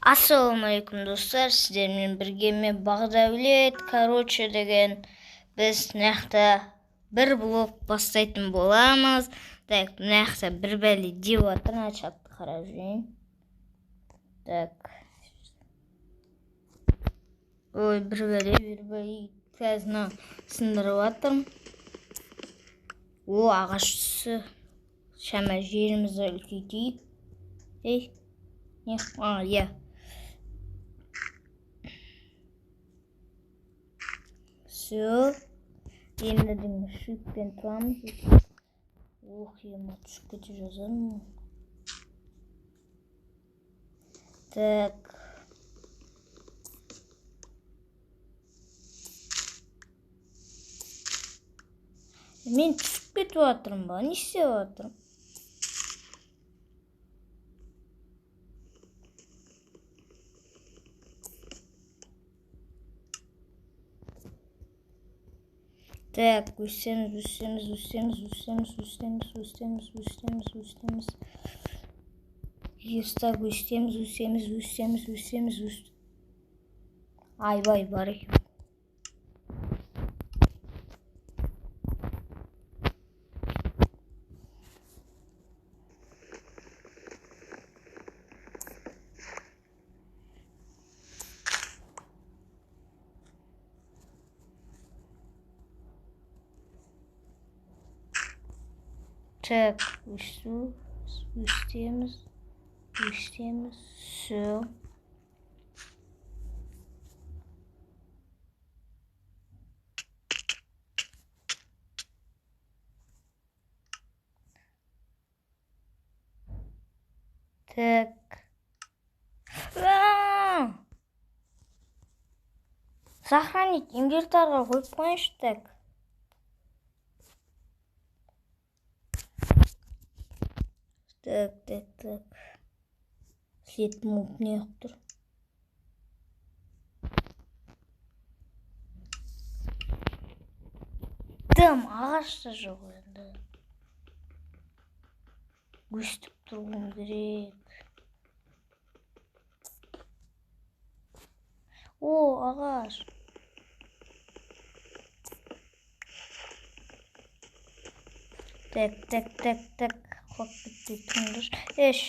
Ассалаумалейкум достар, сіздермен бірге мен Бағдәулет, деген біз нақта бір блог бастайтын боламыз. Так, нақта бір бәле деп атыр, чатты қарап жүрейін. Так. Ой, бір бәле қазына сындырып атырмын. О, ағаш түсі. Шама жерімізді үлкейтейік. Ей, не? Я. Все. Енді шиппен тұрамыз. Ох, ема түсіп кете жазармын. Так. Мен түсіп кетіп жатырмын ба? Не істеп жатырмын? Так, өстеміз. Естак, өстеміз. Айбай, бар екен. Так, өстеміз, все. Так. Сохранить инвентарға қойып қойыңызшы, так. Так. След муп не тұр. Там ағашта жоқ енді. Өстіп тұрғым керек. О, ағаш. Так. Қоқ бітті тұңдыр. Еш.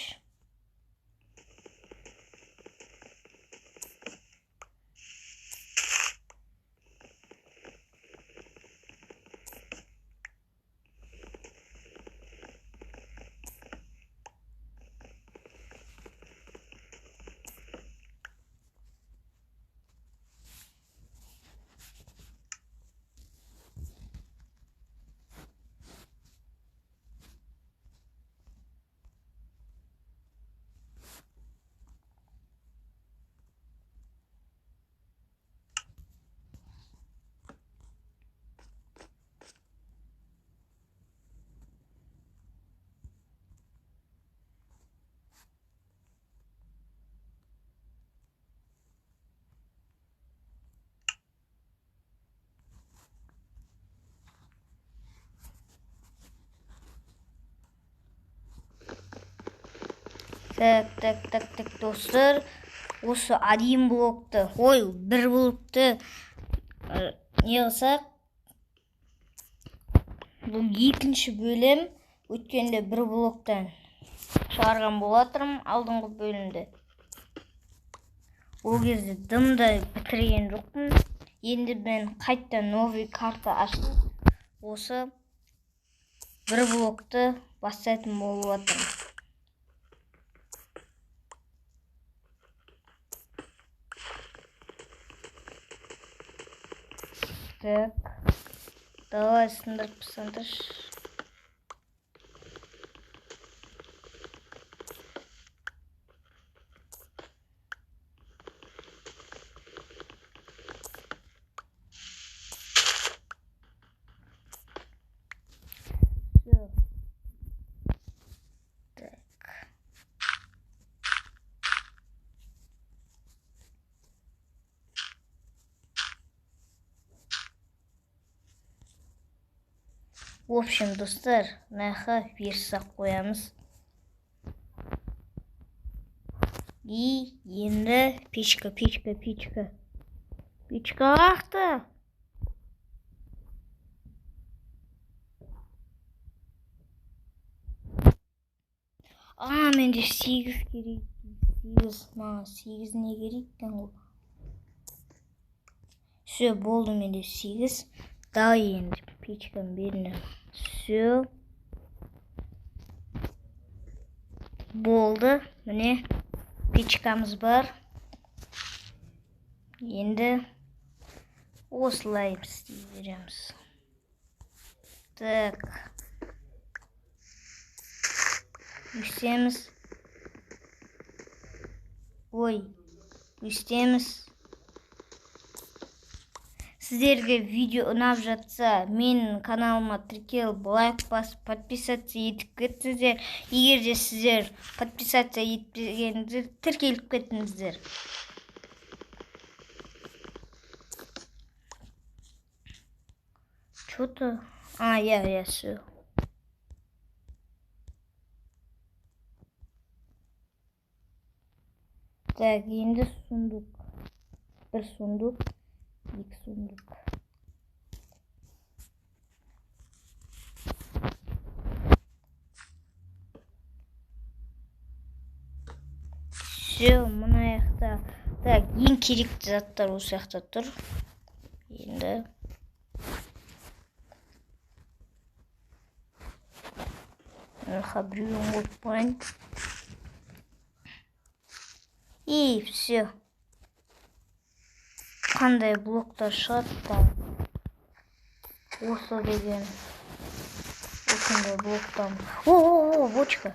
Так, достар. Осы один блокты, бір блокты не қылсақ, бұл екінші бөлім, өткенде бір блоктан шығарған болатырмын алдыңғы бөлімді. Ол кезде дымды бітірген жоқпын. Енді мен қайта новый карта аштым. Осы бір блокты бастайтын болып жатырмын. Так, давай сындырып. В общем, достар, наха версақ қоямыз. И енді печка. Печка қақты. Менде 8 керек. 8 не керек екен ол? Все, болды, менде 8. Давай енді печканы берді. Все. Болды. Міне печкамыз бар. Енді осылай істей береміз. Так. Үстеміз. Ой, үстеміз. Сіздерге видео ұнап жатса, менің каналыма тіркеліп, лайк басып, подписаться етіп кетсіздер. Егер де сіздер подписаться етпегеніңіздер, тіркеліп кеттіңіздер. Что-то... я все. Так, енді сундук. Бір сундук, екі сундук. Все, мына жақта. Так, ең керекті заттар осы жақта тұр. Енді біреуін қойып қояйын. И все. Қандай блоктар шығады? Осы деген. Осындай блоктан. О, бочка.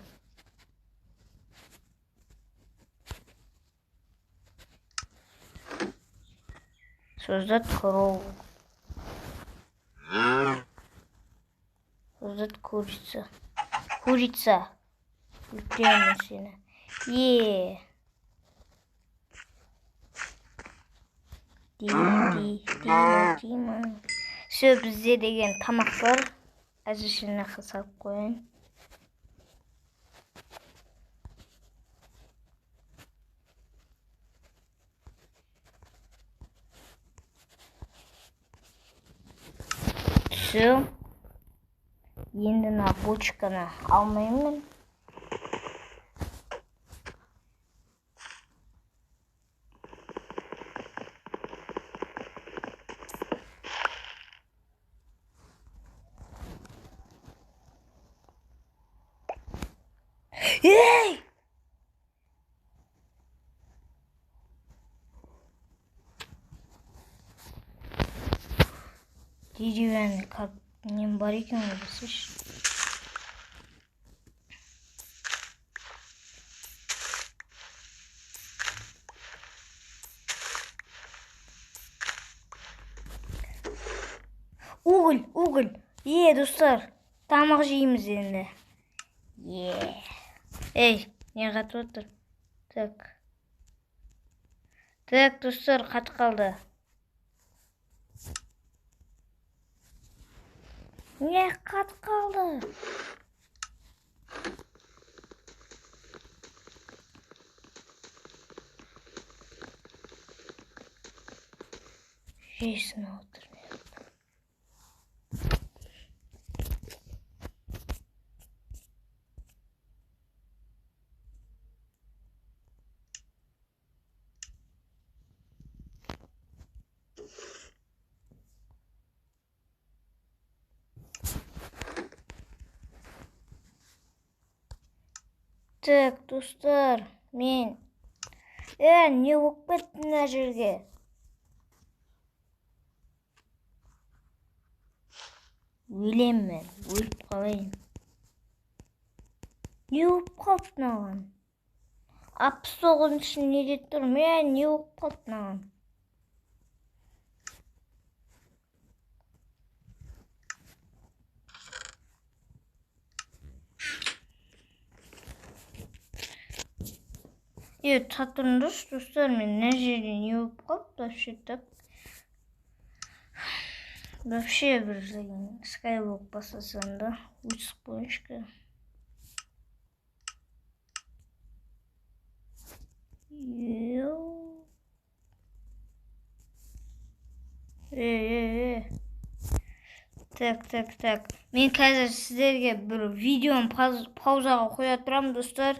Создать корову. Создать курица. Курица. Ультяем сильно. Дима. Все, бізде деген тамақ бар. Әзіршін ақы салып қойын. Все. Енді на бочканы алмаймын. Эй! Деревянный как не барики надо, слышишь? Уголь. Достар, тамақ жейміз енді. Эй, не қатып отыр? Так, достар, қатып қалды. Не қатып қалды? Жейсін отыр. Так, достар, мен... не болып кетті мына жерге? Өлем мен, өліп қалайын. Не болып қалды мынаған? 69-шы неде тұр? Не болып қалды мынаған? Татырындыш, достар, мен мына жерде не болып қалды? Вообще так. Вообще бір скайблок басасам да. Өтсіп қойыншқа. Так. Мен қазір сіздерге бір видеоны паузаға қоя тұрамын, достар.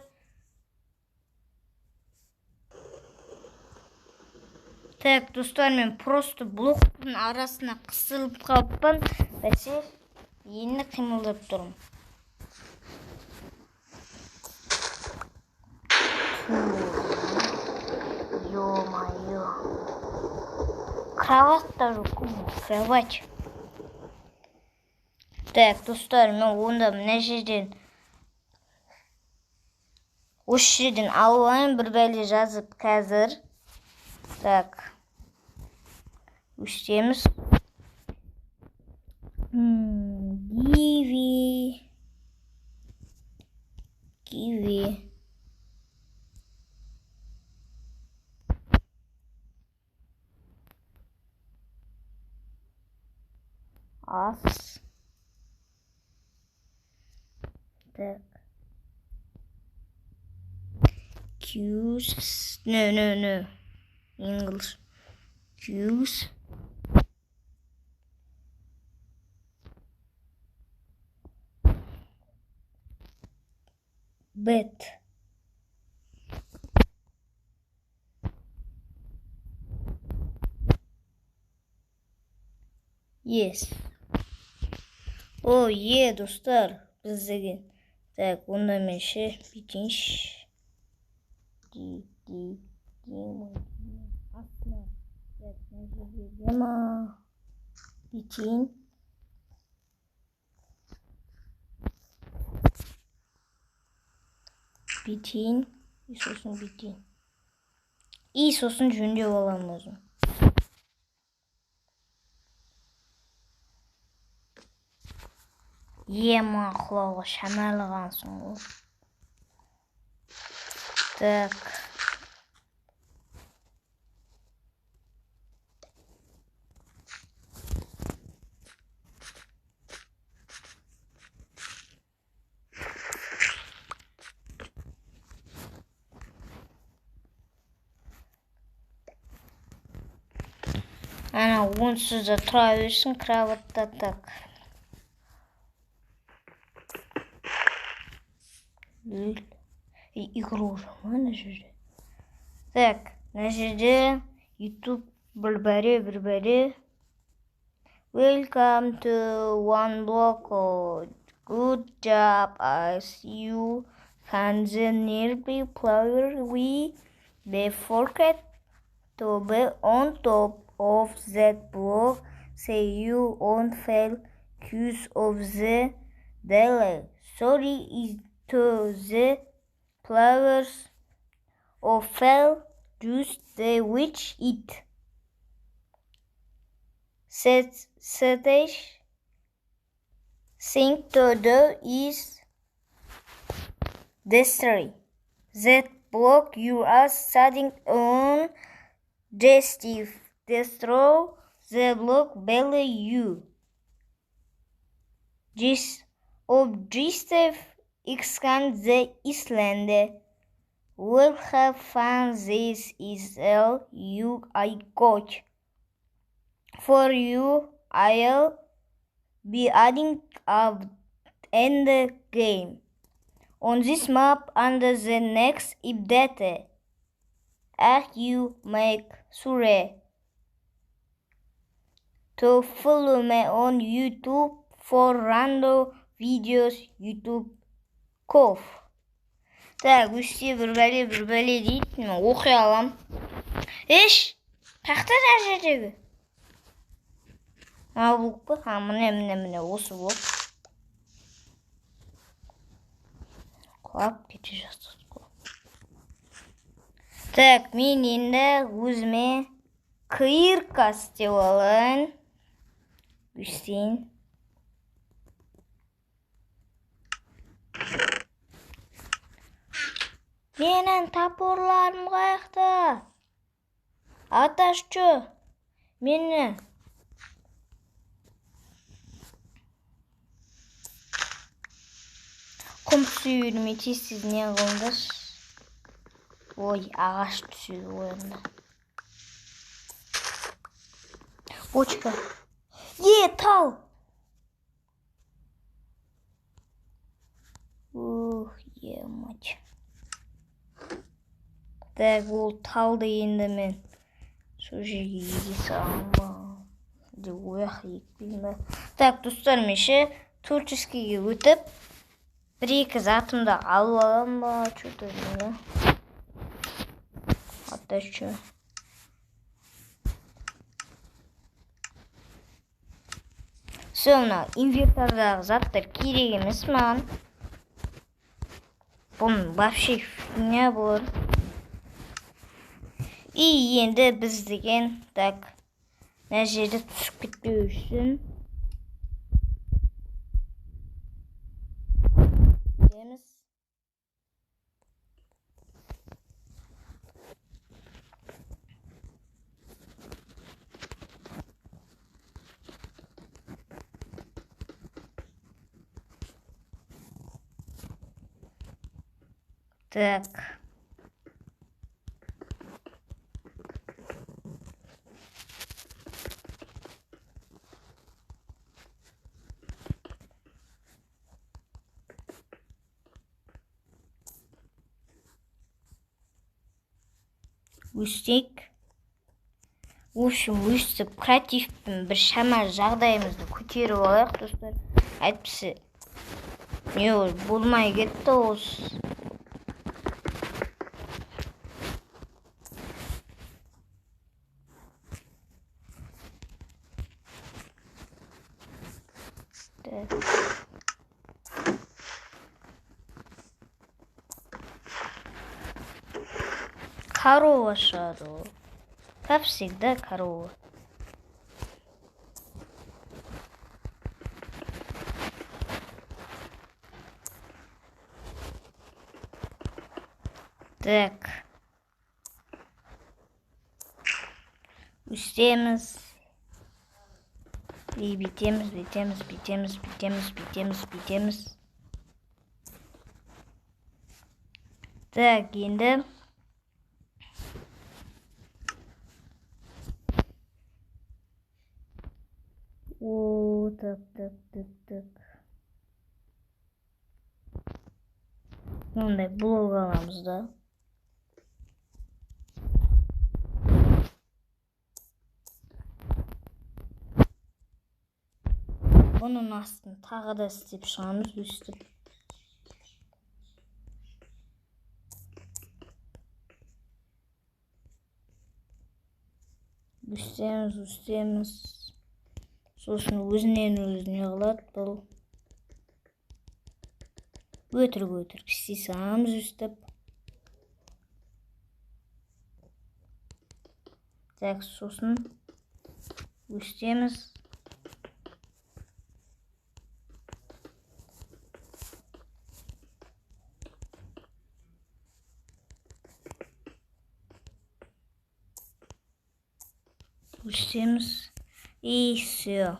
Так, достар, мен просто блоктың арасына қысылып қалыппын. Бәсе, енді қимылдап тұрмын. Ё-моё. Кровать-то жоқ, кровать. Так, достар, мен онда мына жерден осы жерден алайын, бір бәле жазып қазір. Так. Өстеміз. Киви. Ас. Так. Cues. No. English. Cues. Bet. Yes. О, достар, біз деген. Так, онда мен ше бүйтейінші. Астына. Так, нәжірдема. Бүйтейін. И сосын бүйтейін. И сосын жөндеп аламын өзім. Мақұлауға шамалығансың ғой. Так. Ана онсыз да тұра берсін кроватта. Так. Игру уже мына жерде. Так, мына жерде YouTube бір бәре. Welcome to one block. Good job. As you can the nearby player we forget to be on top of that block. Say you on fail cues of the delay. Sorry to the players of fail just the which it stage thing to do is destroy that block you are sitting on. Just destroy the block below you. Just objective expand the island. We'll have fun. This is all I got for you. I'll be adding up in the game on this map under the next update. You make sure to follow me on YouTube for random videos. YouTube коф. Так, өсте бір бәле дейді. Мен оқи алам. Тақта жердегі. Блок па? Міне осы блок. Құлап кете жатыр. Так, мен енді өзіме қиырқа істеп алайын. Өстейін. Менің топорларым қаяқта? Аташчы. Мені. Құм сүйірме тез не қылыңдар. Ой, ағаш түседі ойында. Бочка. Тал. Ух, мать. Так, ол талды енді мен сол жерге еге салам ба деп ояқ екпеймін ба. Так, достар, мен ше творческийге өтіп бір-екі затымды алып алам ба, что-то білмеймін. Ата что? Все, мына инвентардағы заттар керек емес маған. Бұның вообще фигня болар. И енді біз деген, так, мына жерде түсіп кетпеу үшін деміз. Так. Өстейік. В общем, өстіп креативпен бір шама жағдайымызды көтеріп алайық, достар. Әйтпесе, не болмай кетті осы. Корова шығады ол. Как всегда, корова. Так. Үстеміз. И бітеміз. Так, енді. Так. Ондай блок аламыз да. Бұның астын тағы да істеп шығамыз өстіп. Үстеміз. Сосын өзінен қалады бұл. Өтірік істей саламыз өстіп. Так, сосын өстеміз. Өстеміз. И все.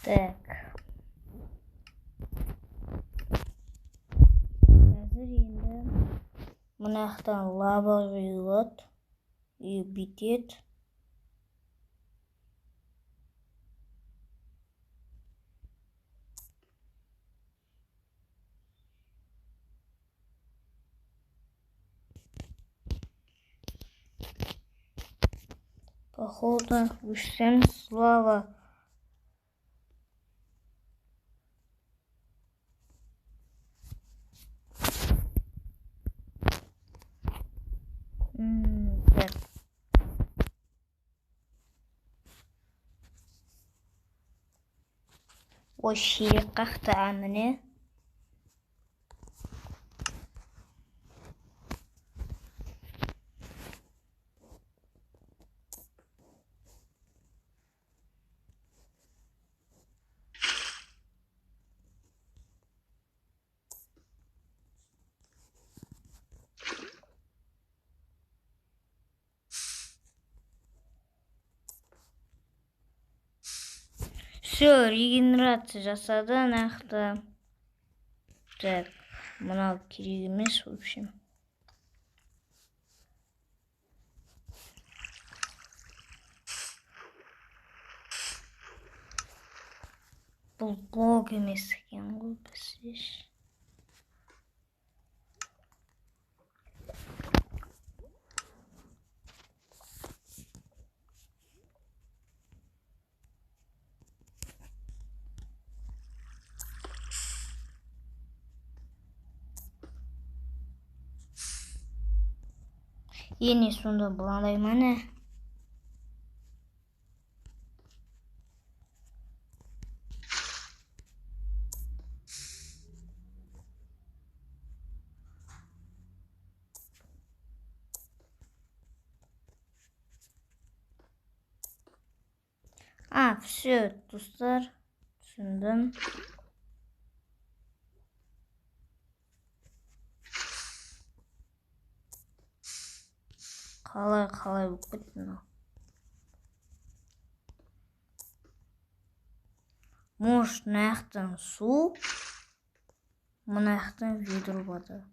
Так. Қазір енді мынақтан лава құйылады. И бүйтеді. Походу, өшсеміз лава. Так. Ой, ширек қақты әміне. Все, регенерация жасады нақты. Так, Мынау керек емес, в общем. Бұл блог емес екен ғой, біздер. Ені сонда бұландай мана. Все, достар, түсіндім. Қалай болып кетті мынау. Может, мына жақтан су, мына жақтан ведро вода.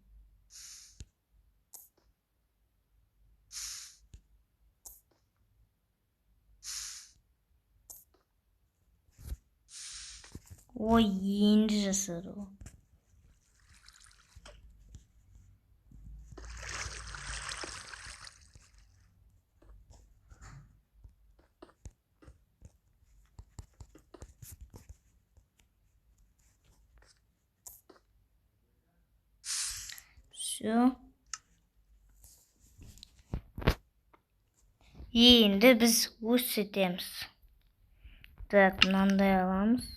Ой, енді жасады ол. Все. Енді біз өсетеміз. Так, мынандай аламыз.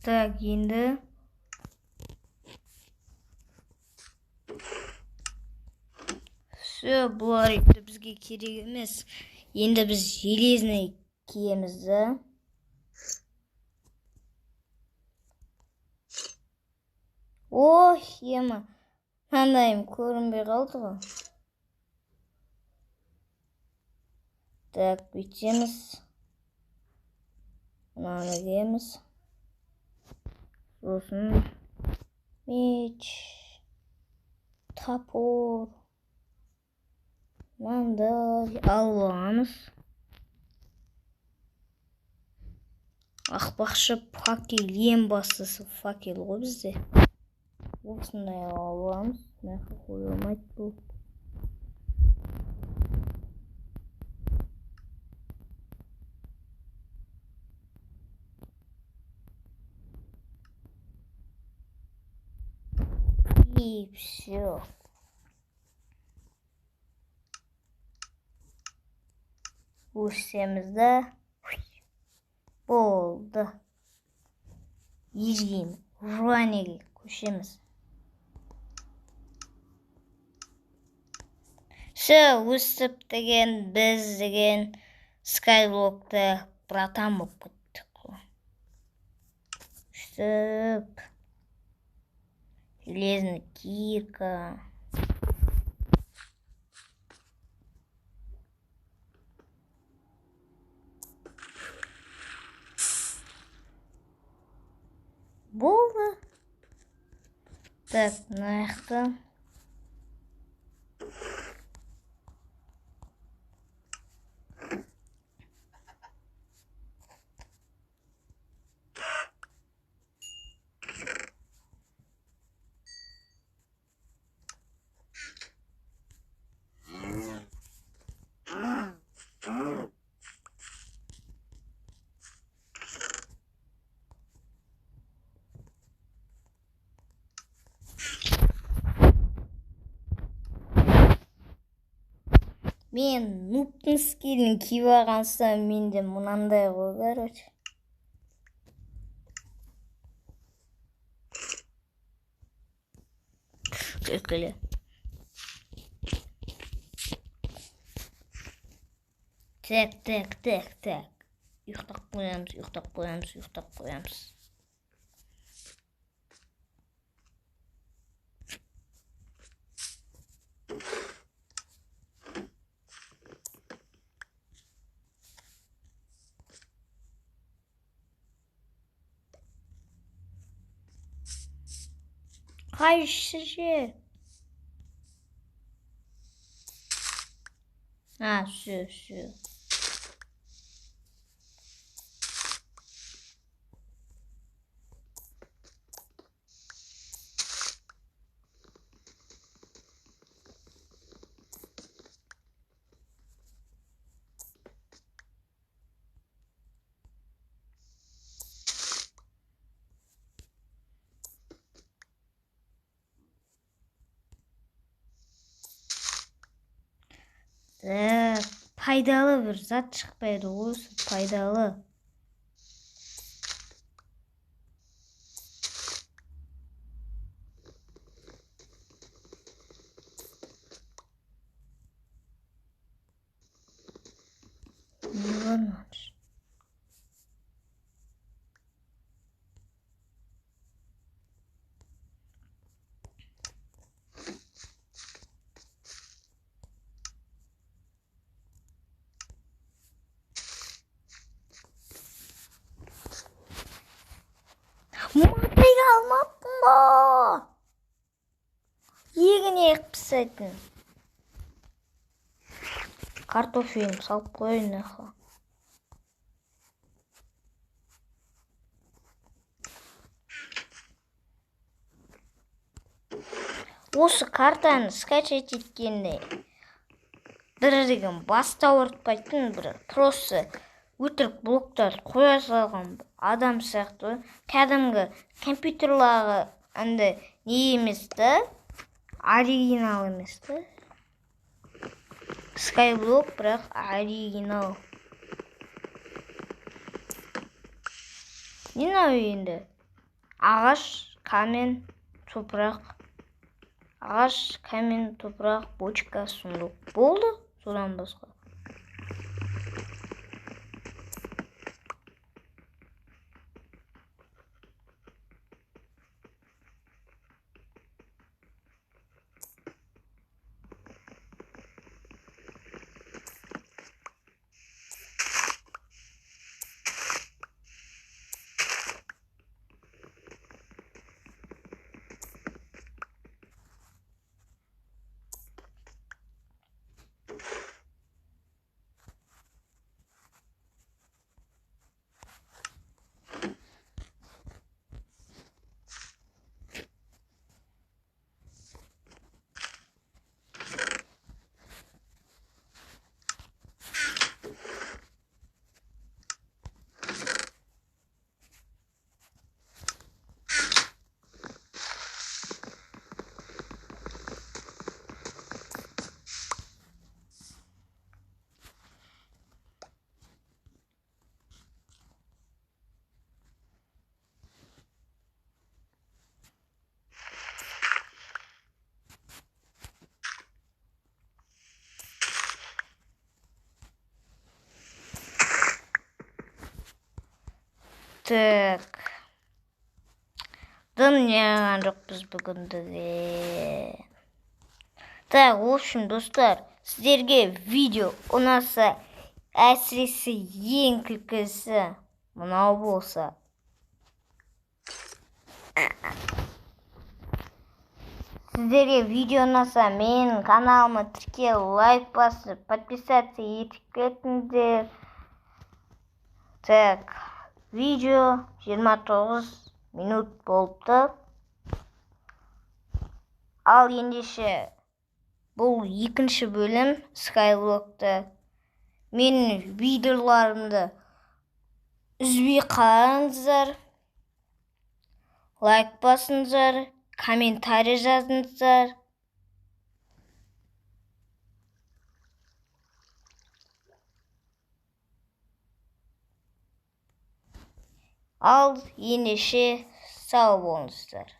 Так, енді все, бұлар енді бізге керек емес. Енді біз железный киеміз да. Ой, ема, мынандайым көрінбей қалды ғой. Так, бүйтеміз. Мынаны киеміз. Сосын меч, топор, мынандай аламыз. Ақпақшы факел, ең бастысы факел ғой бізде. Осындай аламыз. Мына қойылмайды бұл. И все. Өсеміз да. Болды. Езгейін. Жуанеге көшеміз. Все, өсіп деген, біз деген Skyblock'та братан болып кеттік. Өстіп. Железная кирка. Болды. Так, мына жақта. Мен нуптың скилін киіп алғансам, менде мынандай ғой, короче. Күлкілі. Так. Ұйықтап қоямыз. Қайсы же? Все. Пайдалы бір зат шықпайды ғой, пайдалы. Матайға алмаппын ба? Егін егіп пісетін. Картофелін салып қойын ақы. Осы картаны скачать еткенде бірдеген баста ауыртпайтын, бір просто өтірік блоктар қоя салған адам сияқты. Кәдімгі компьютерлағы не емес та, оригинал емес та. Skyblock бірақ оригинал. Не нау енді? Ағаш, камен, топырақ, бочка, сундук. Болды? Содан басқа. Так. Дым неған жоқпыз бүгіндіге. Так, в общем, достар, сіздерге видео ұнаса, әсіресе ең күлкісі мынау болса. Сіздерге видео ұнаса, менің каналыма тіркел, лайк басып, подписаться етіп кетіңдер. Так, видео 29 минут болыпты. Ал ендеше бұл екінші бөлім Skyblock'та. Менің видеоларымды үзбей қалыңыздар. Лайк басыңыздар, комментарий жазыңыздар. Ал ендеше сау болыңыздар.